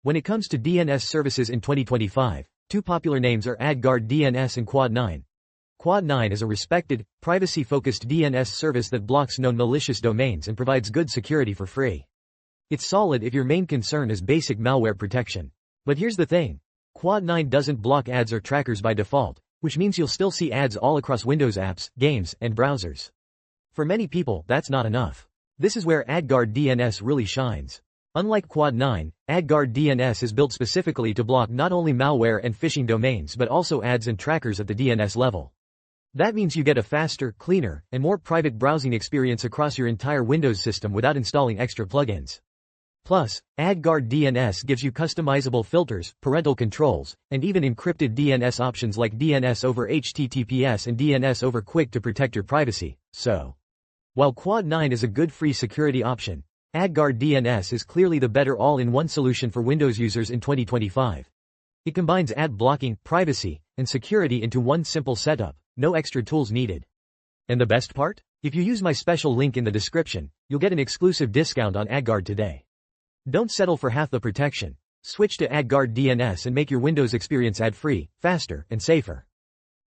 When it comes to DNS services in 2025, two popular names are AdGuard DNS and Quad9. Quad9 is a respected, privacy-focused DNS service that blocks known malicious domains and provides good security for free. It's solid if your main concern is basic malware protection. But here's the thing. Quad9 doesn't block ads or trackers by default, which means you'll still see ads all across Windows apps, games, and browsers. For many people, that's not enough. This is where AdGuard DNS really shines. Unlike Quad9, AdGuard DNS is built specifically to block not only malware and phishing domains but also ads and trackers at the DNS level. That means you get a faster, cleaner, and more private browsing experience across your entire Windows system without installing extra plugins. Plus, AdGuard DNS gives you customizable filters, parental controls, and even encrypted DNS options like DNS over HTTPS and DNS over QUIC to protect your privacy. So, while Quad9 is a good free security option, AdGuard DNS is clearly the better all-in-one solution for Windows users in 2025. It combines ad blocking, privacy, and security into one simple setup, no extra tools needed. And the best part? If you use my special link in the description, you'll get an exclusive discount on AdGuard today. Don't settle for half the protection. Switch to AdGuard DNS and make your Windows experience ad-free, faster, and safer.